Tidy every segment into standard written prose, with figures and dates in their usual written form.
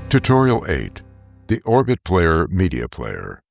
Tutorial 8. The Orbit Player Media Player.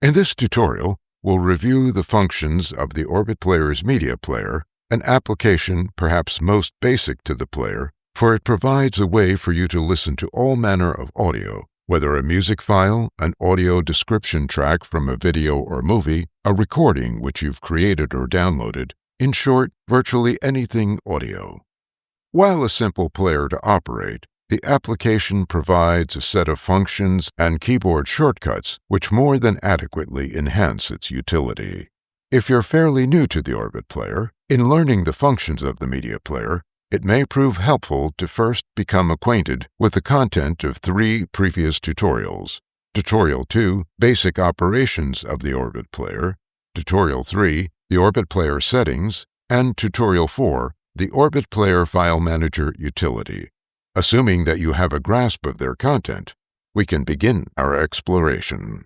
In this tutorial, we'll review the functions of the Orbit Player's media player, an application perhaps most basic to the player, for it provides a way for you to listen to all manner of audio, whether a music file, an audio description track from a video or movie, a recording which you've created or downloaded, in short, virtually anything audio. While a simple player to operate, the application provides a set of functions and keyboard shortcuts which more than adequately enhance its utility. If you're fairly new to the Orbit Player, in learning the functions of the media player, it may prove helpful to first become acquainted with the content of 3 previous tutorials. Tutorial 2, Basic Operations of the Orbit Player, Tutorial 3, the Orbit Player Settings, and Tutorial 4, the Orbit Player File Manager Utility. Assuming that you have a grasp of their content, we can begin our exploration.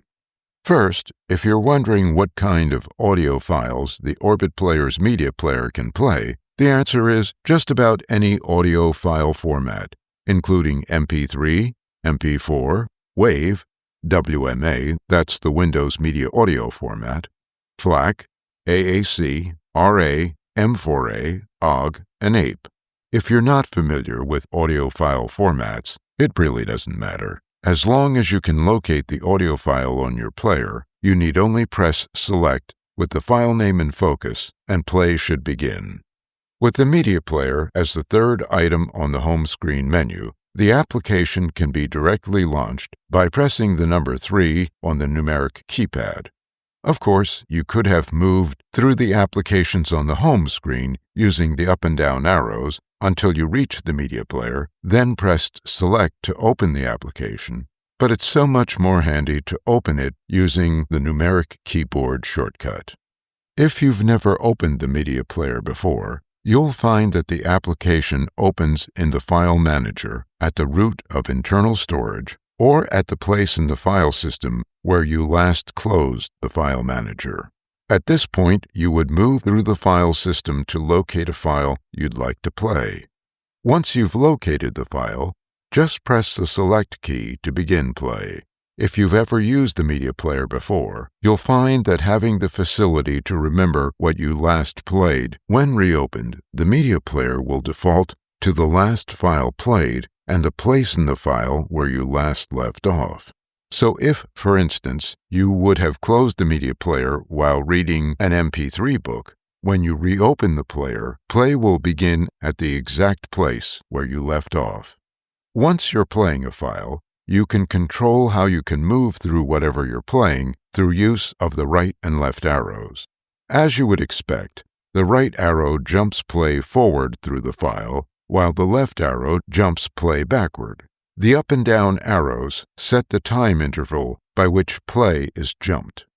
First, if you're wondering what kind of audio files the Orbit Player's media player can play, the answer is just about any audio file format, including MP3, MP4, WAV, WMA, that's the Windows Media Audio format, FLAC, AAC, RA, M4A, OGG, and APE. If you're not familiar with audio file formats, it really doesn't matter. As long as you can locate the audio file on your player, you need only press Select with the file name in focus, and play should begin. With the media player as the third item on the home screen menu, the application can be directly launched by pressing the number 3 on the numeric keypad. Of course, you could have moved through the applications on the home screen using the up and down arrows until you reach the media player, then pressed Select to open the application, but it's so much more handy to open it using the numeric keyboard shortcut. If you've never opened the media player before, you'll find that the application opens in the File Manager at the root of internal storage or at the place in the file system where you last closed the File Manager. At this point, you would move through the file system to locate a file you'd like to play. Once you've located the file, just press the Select key to begin play. If you've ever used the media player before, you'll find that having the facility to remember what you last played, when reopened, the media player will default to the last file played and the place in the file where you last left off. So if, for instance, you would have closed the media player while reading an MP3 book, when you reopen the player, play will begin at the exact place where you left off. Once you're playing a file, you can control how you can move through whatever you're playing through use of the right and left arrows. As you would expect, the right arrow jumps play forward through the file, while the left arrow jumps play backward. The up and down arrows set the time interval by which play is jumped.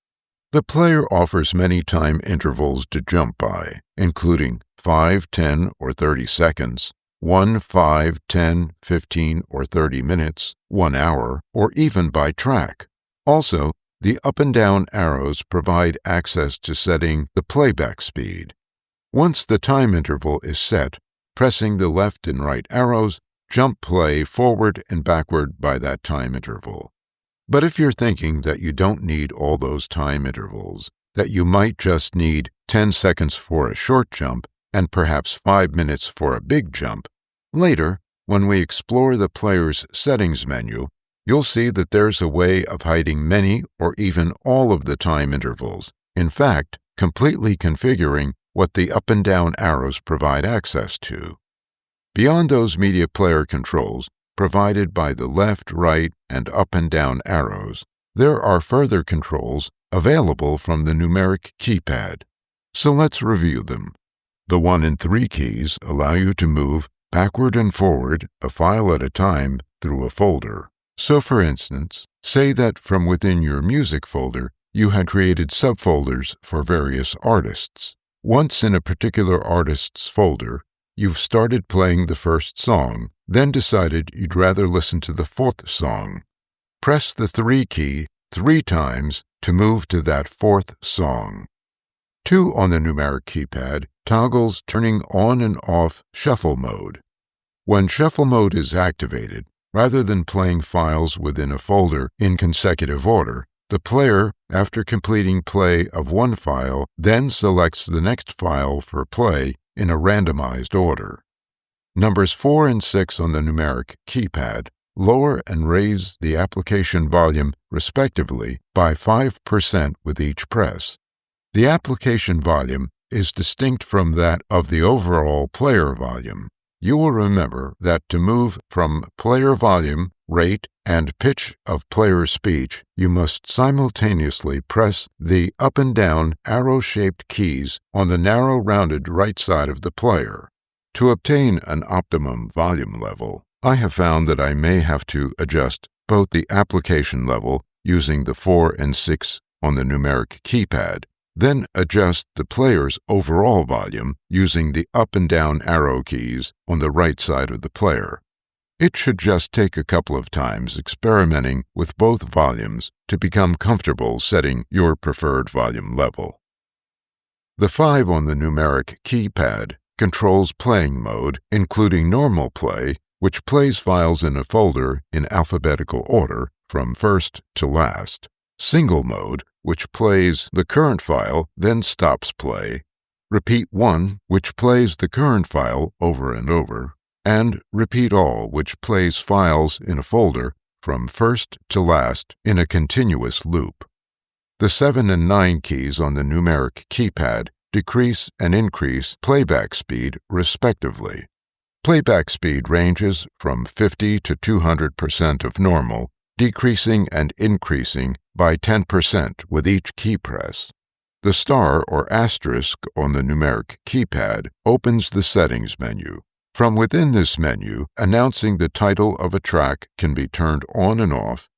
The player offers many time intervals to jump by, including 5, 10, or 30 seconds, 1, 5, 10, 15, or 30 minutes, 1 hour, or even by track. Also, the up and down arrows provide access to setting the playback speed. Once the time interval is set, pressing the left and right arrows jump play forward and backward by that time interval. But if you're thinking that you don't need all those time intervals, that you might just need 10 seconds for a short jump and perhaps 5 minutes for a big jump, later, when we explore the player's settings menu, you'll see that there's a way of hiding many or even all of the time intervals. In fact, completely configuring what the up and down arrows provide access to. Beyond those media player controls, provided by the left, right, and up and down arrows, there are further controls available from the numeric keypad. So let's review them. The 1 and 3 keys allow you to move backward and forward a file at a time through a folder. So for instance, say that from within your music folder, you had created subfolders for various artists. Once in a particular artist's folder, you've started playing the first song, then decided you'd rather listen to the 4th song. Press the 3 key 3 times to move to that 4th song. 2 on the numeric keypad toggles turning on and off shuffle mode. When shuffle mode is activated, Rather than playing files within a folder in consecutive order, the player, after completing play of one file, then selects the next file for play in a randomized order. Numbers 4 and 6 on the numeric keypad lower and raise the application volume, respectively, by 5% with each press. The application volume is distinct from that of the overall player volume. You will remember that to move from player volume, rate, and pitch of player speech, you must simultaneously press the up and down arrow-shaped keys on the narrow rounded right side of the player. To obtain an optimum volume level, I have found that I may have to adjust both the application level using the 4 and 6 on the numeric keypad, then adjust the player's overall volume using the up and down arrow keys on the right side of the player. It should just take a couple of times experimenting with both volumes to become comfortable setting your preferred volume level. The 5 on the numeric keypad controls playing mode, including normal play, which plays files in a folder in alphabetical order from first to last. Single mode, which plays the current file, then stops play. Repeat 1, which plays the current file over and over. And Repeat All, which plays files in a folder from first to last in a continuous loop. The 7 and 9 keys on the numeric keypad decrease and increase playback speed, respectively. Playback speed ranges from 50 to 200% of normal, decreasing and increasing by 10% with each key press. The star or asterisk on the numeric keypad opens the settings menu. From within this menu, announcing the title of a track can be turned on and off,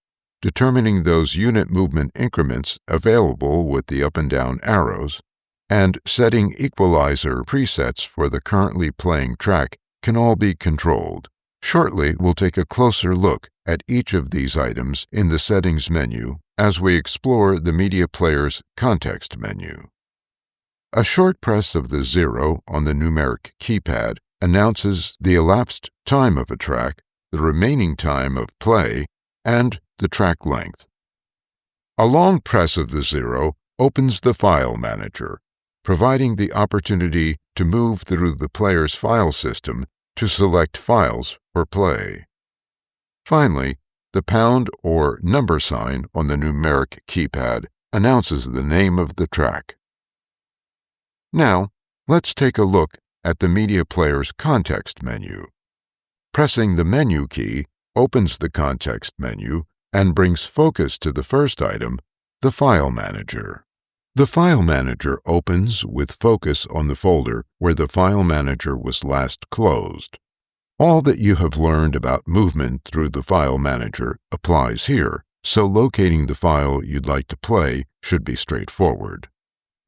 determining those unit movement increments available with the up and down arrows, and setting equalizer presets for the currently playing track can all be controlled. Shortly, we'll take a closer look at each of these items in the settings menu as we explore the media player's context menu. A short press of the 0 on the numeric keypad announces the elapsed time of a track, the remaining time of play, and the track length. A long press of the 0 opens the file manager, providing the opportunity to move through the player's file system to select files for play. Finally, the pound or number sign on the numeric keypad announces the name of the track. Now, let's take a look at the media player's context menu. Pressing the menu key opens the context menu and brings focus to the first item, the File Manager. The File Manager opens with focus on the folder where the File Manager was last closed. All that you have learned about movement through the File Manager applies here, so locating the file you'd like to play should be straightforward.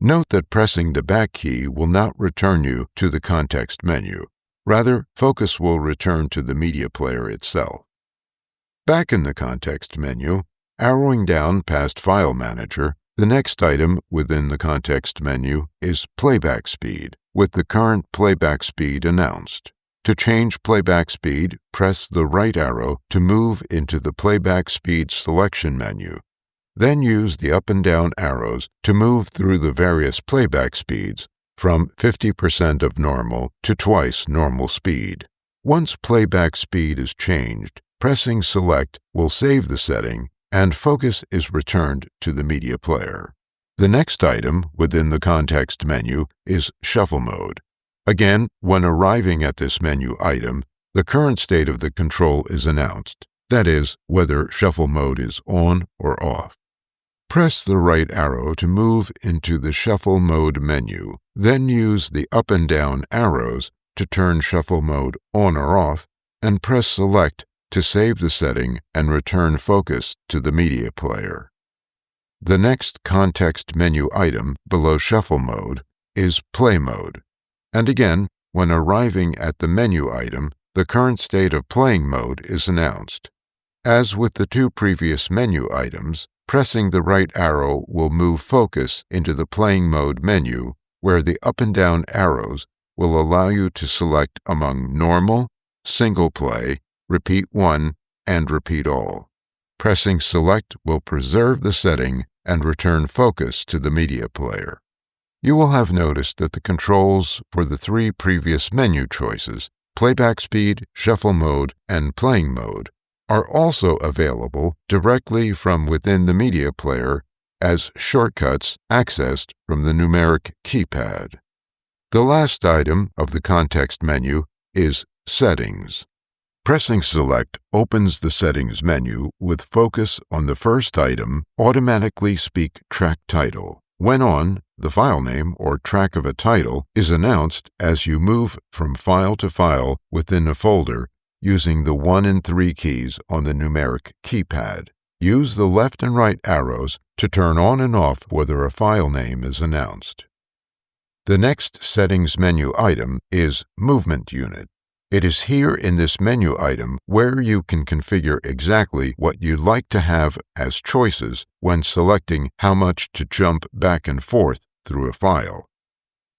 Note that pressing the back key will not return you to the context menu. Rather, focus will return to the media player itself. Back in the context menu, arrowing down past File Manager, the next item within the context menu is Playback Speed, with the current playback speed announced. To change playback speed, press the right arrow to move into the Playback Speed selection menu. Then use the up and down arrows to move through the various playback speeds from 50% of normal to twice normal speed. Once playback speed is changed, pressing Select will save the setting and focus is returned to the media player. The next item within the context menu is Shuffle Mode. Again, when arriving at this menu item, the current state of the control is announced, that is, whether Shuffle Mode is on or off. Press the right arrow to move into the Shuffle Mode menu, then use the up and down arrows to turn Shuffle Mode on or off, and press Select to save the setting and return focus to the media player. The next context menu item below Shuffle Mode is Play Mode. And again, when arriving at the menu item, the current state of playing mode is announced. As with the two previous menu items, pressing the right arrow will move focus into the playing mode menu, where the up and down arrows will allow you to select among normal, single play, repeat 1, and repeat all. Pressing Select will preserve the setting and return focus to the media player. You will have noticed that the controls for the 3 previous menu choices, playback speed, shuffle mode, and playing mode, are also available directly from within the media player as shortcuts accessed from the numeric keypad. The last item of the context menu is Settings. Pressing Select opens the Settings menu with focus on the first item, Automatically Speak Track Title. When on, the file name or track of a title is announced as you move from file to file within a folder using the 1 and 3 keys on the numeric keypad. Use the left and right arrows to turn on and off whether a file name is announced. The next Settings menu item is Movement Unit. It is here in this menu item where you can configure exactly what you'd like to have as choices when selecting how much to jump back and forth through a file.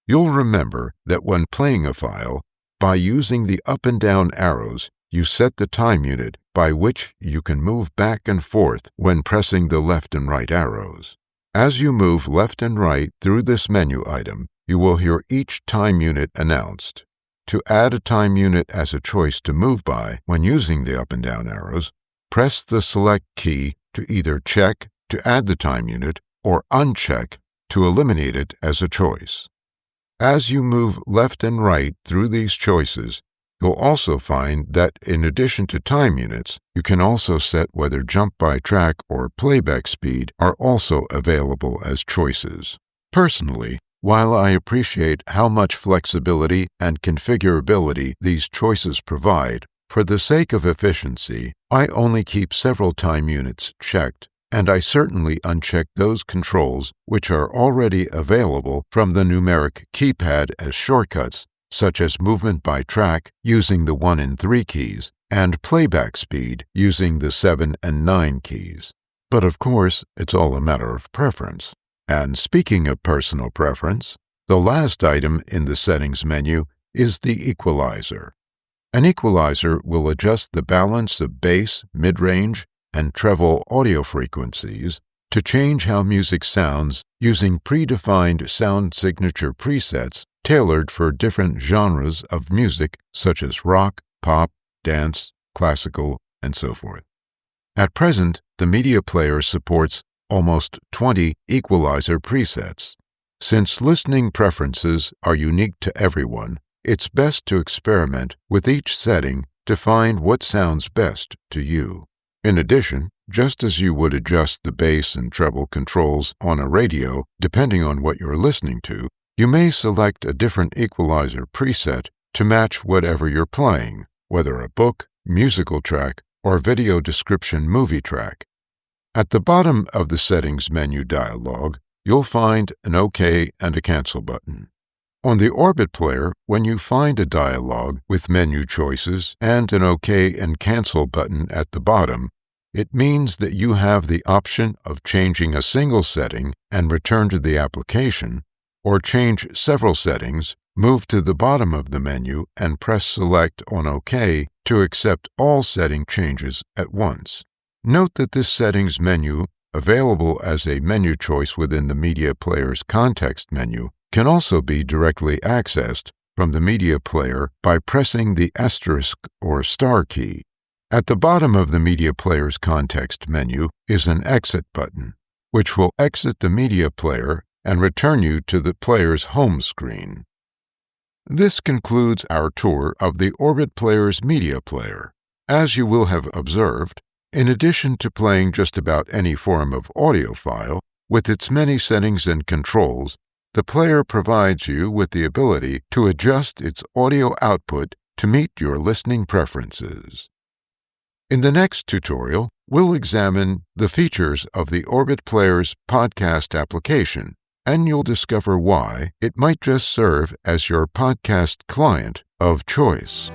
You'll remember that when playing a file, by using the up and down arrows, you set the time unit by which you can move back and forth when pressing the left and right arrows. As you move left and right through this menu item, you will hear each time unit announced. To add a time unit as a choice to move by when using the up and down arrows, press the Select key to either check to add the time unit or uncheck to eliminate it as a choice. As you move left and right through these choices, you'll also find that in addition to time units, you can also set whether jump by track or playback speed are also available as choices. Personally, while I appreciate how much flexibility and configurability these choices provide, for the sake of efficiency, I only keep several time units checked, and I certainly uncheck those controls which are already available from the numeric keypad as shortcuts, such as movement by track using the 1 and 3 keys, and playback speed using the 7 and 9 keys. But of course, it's all a matter of preference. And speaking of personal preference, the last item in the Settings menu is the Equalizer. An equalizer will adjust the balance of bass, mid-range, and treble audio frequencies to change how music sounds using predefined sound signature presets tailored for different genres of music such as rock, pop, dance, classical, and so forth. At present, the media player supports almost 20 equalizer presets. Since listening preferences are unique to everyone, it's best to experiment with each setting to find what sounds best to you. In addition, just as you would adjust the bass and treble controls on a radio depending on what you're listening to, you may select a different equalizer preset to match whatever you're playing, whether a book, musical track, or video description movie track. At the bottom of the Settings menu dialog, you'll find an OK and a Cancel button. On the Orbit player, when you find a dialog with menu choices and an OK and Cancel button at the bottom, it means that you have the option of changing a single setting and return to the application, or change several settings, move to the bottom of the menu and press Select on OK to accept all setting changes at once. Note that this Settings menu, available as a menu choice within the media player's context menu, can also be directly accessed from the media player by pressing the asterisk or star key. At the bottom of the media player's context menu is an Exit button, which will exit the media player and return you to the player's home screen. This concludes our tour of the Orbit player's media player. As you will have observed, in addition to playing just about any form of audio file, with its many settings and controls, the player provides you with the ability to adjust its audio output to meet your listening preferences. In the next tutorial, we'll examine the features of the Orbit player's podcast application, and you'll discover why it might just serve as your podcast client of choice.